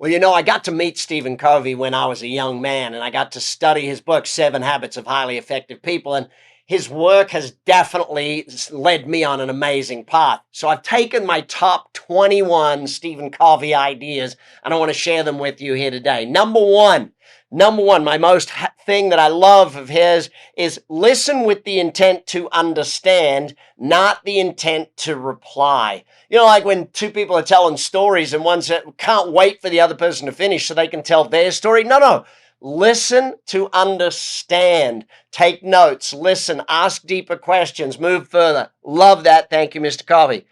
Well, you know, I got to meet Stephen Covey when I was a young man, and I got to study his book, Seven Habits of Highly Effective People. And his work has definitely led me on an amazing path. So I've taken my top 21 Stephen Covey ideas, and I want to share them with you here today. Number one, my most thing that I love of his is listen with the intent to understand, not the intent to reply. You know, like when two people are telling stories and one can't wait for the other person to finish so they can tell their story. No. Listen to understand. Take notes. Listen. Ask deeper questions. Move further. Love that. Thank you, Mr. Covey.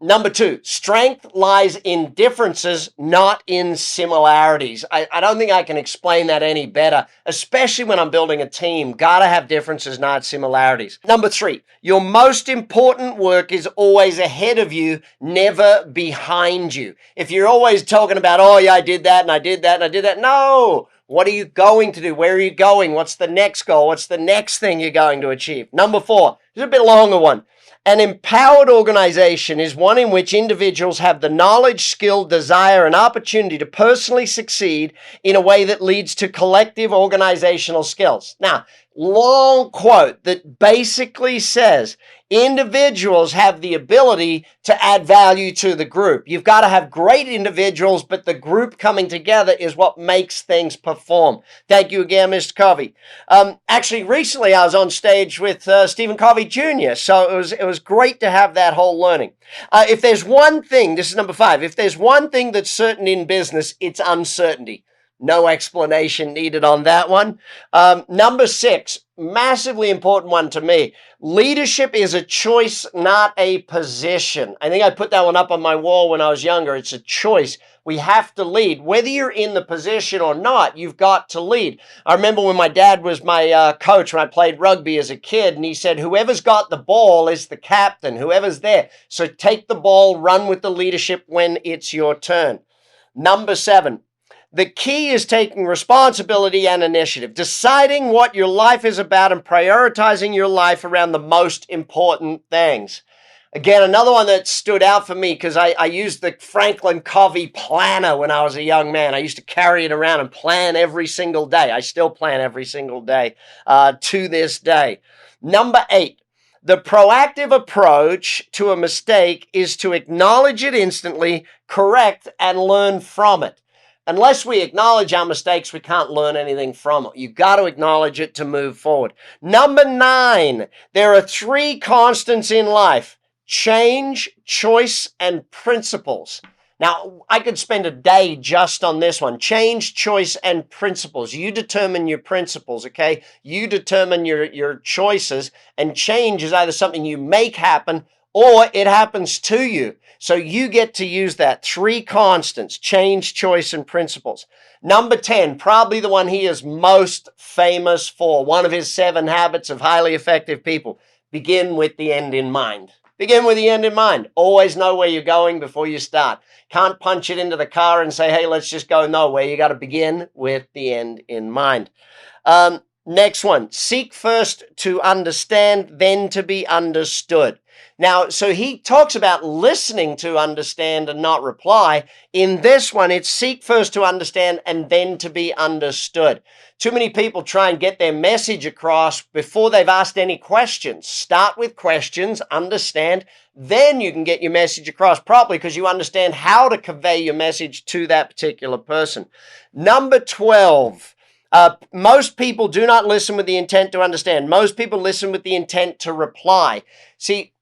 Number two, strength lies in differences, not in similarities. I don't think I can explain that any better, especially when I'm building a team. Gotta have differences, not similarities. Number three, your most important work is always ahead of you, never behind you. If you're always talking about, oh yeah, I did that and I did that and I did that. No. What are you going to do? Where are you going? What's the next goal? What's the next thing you're going to achieve? Number four, this is a bit longer one. An empowered organization is one in which individuals have the knowledge, skill, desire, and opportunity to personally succeed in a way that leads to collective organizational skills. Now, long quote that basically says individuals have the ability to add value to the group. You've got to have great individuals, but the group coming together is what makes things perform. Thank you again, Mr. Covey. Actually, recently I was on stage with Stephen Covey Jr., so it was great to have that whole learning. If there's one thing, this is number five, if there's one thing that's certain in business, it's uncertainty. No explanation needed on that one. Number six, massively important one to me. Leadership is a choice, not a position. I think I put that one up on my wall when I was younger. It's a choice. We have to lead. Whether you're in the position or not, you've got to lead. I remember when my dad was my coach when I played rugby as a kid, and he said, whoever's got the ball is the captain, whoever's there. So take the ball, run with the leadership when it's your turn. Number seven, the key is taking responsibility and initiative, deciding what your life is about and prioritizing your life around the most important things. Again, another one that stood out for me because I used the Franklin Covey planner when I was a young man. I used to carry it around and plan every single day. I still plan every single day to this day. Number eight, the proactive approach to a mistake is to acknowledge it instantly, correct, and learn from it. Unless we acknowledge our mistakes, we can't learn anything from it. You've got to acknowledge it to move forward. Number nine, there are three constants in life: change, choice, and principles. Now, I could spend a day just on this one. Change, choice, and principles. You determine your principles, okay? You determine your choices, and change is either something you make happen or it happens to you. So you get to use that. Three constants: change, choice, and principles. Number 10, probably the one he is most famous for, one of his 7 habits of highly effective people. Begin with the end in mind. Begin with the end in mind. Always know where you're going before you start. Can't punch it into the car and say, hey, let's just go nowhere. You got to begin with the end in mind. Next one, seek first to understand, then to be understood. Now, so he talks about listening to understand and not reply. In this one, it's seek first to understand and then to be understood. Too many people try and get their message across before they've asked any questions. Start with questions, understand, then you can get your message across properly because you understand how to convey your message to that particular person. Number 12. Most people do not listen with the intent to understand. Most people listen with the intent to reply. See,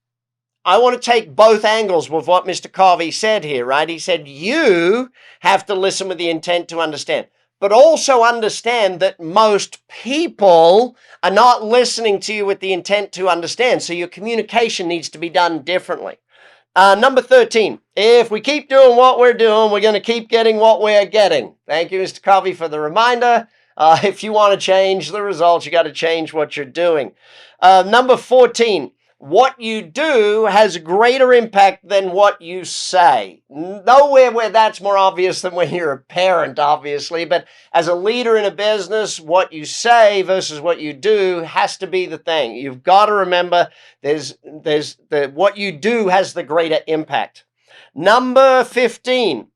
I want to take both angles with what Mr. Covey said here, right? He said you have to listen with the intent to understand, but also understand that most people are not listening to you with the intent to understand. So your communication needs to be done differently. Number 13, if we keep doing what we're doing, we're going to keep getting what we're getting. Thank you, Mr. Covey, for the reminder. If you want to change the results, you got to change what you're doing. Number 14, what you do has a greater impact than what you say. Nowhere where that's more obvious than when you're a parent, obviously, but as a leader in a business, what you say versus what you do has to be the thing. You've got to remember what you do has the greater impact. Number 15,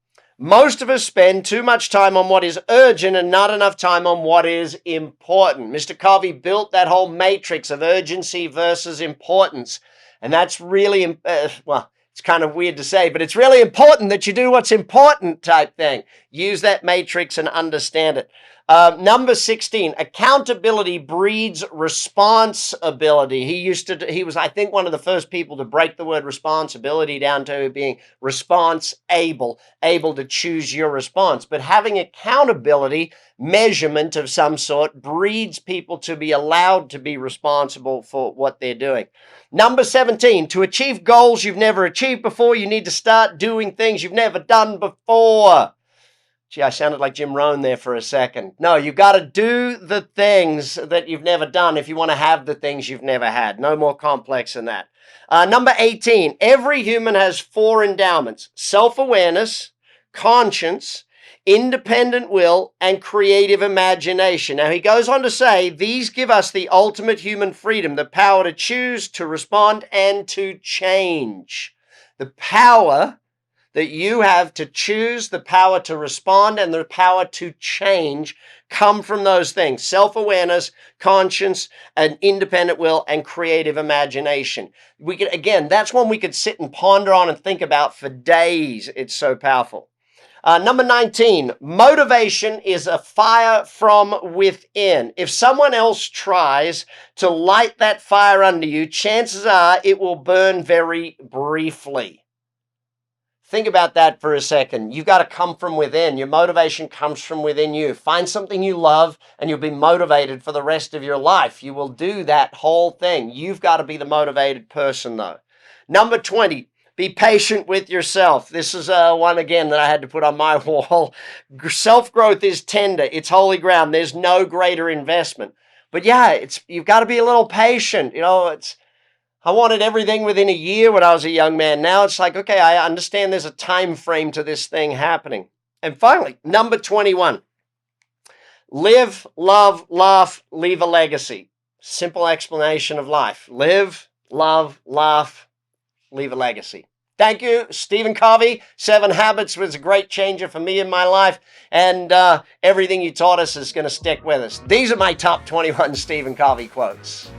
Most of us spend too much time on what is urgent and not enough time on what is important. Mr. Covey built that whole matrix of urgency versus importance. And that's really, well, it's kind of weird to say, but it's really important that you do what's important type thing. Use that matrix and understand it. Number 16, accountability breeds responsibility. He was, I think, one of the first people to break the word responsibility down to being response-able, able to choose your response. But having accountability, measurement of some sort, breeds people to be allowed to be responsible for what they're doing. Number 17, to achieve goals you've never achieved before, you need to start doing things you've never done before. Gee, I sounded like Jim Rohn there for a second. No, you've got to do the things that you've never done if you want to have the things you've never had. No more complex than that. Number 18, every human has 4 endowments: self-awareness, conscience, independent will, and creative imagination. Now, he goes on to say, these give us the ultimate human freedom, the power to choose, to respond, and to change. The power that you have to choose, the power to respond, and the power to change come from those things: self-awareness, conscience, an independent will, and creative imagination. We could, again, that's one we could sit and ponder on and think about for days. It's so powerful. Number 19, motivation is a fire from within. If someone else tries to light that fire under you, chances are it will burn very briefly. Think about that for a second. You've got to come from within. Your motivation comes from within you. Find something you love and you'll be motivated for the rest of your life. You will do that whole thing. You've got to be the motivated person though. Number 20, be patient with yourself. This is one again that I had to put on my wall. Self-growth is tender. It's holy ground. There's no greater investment. But yeah, you've got to be a little patient. I wanted everything within a year when I was a young man. Now it's like, okay, I understand there's a time frame to this thing happening. And finally, number 21, live, love, laugh, leave a legacy. Simple explanation of life. Live, love, laugh, leave a legacy. Thank you, Stephen Covey. 7 Habits was a great changer for me in my life. And everything you taught us is going to stick with us. These are my top 21 Stephen Covey quotes.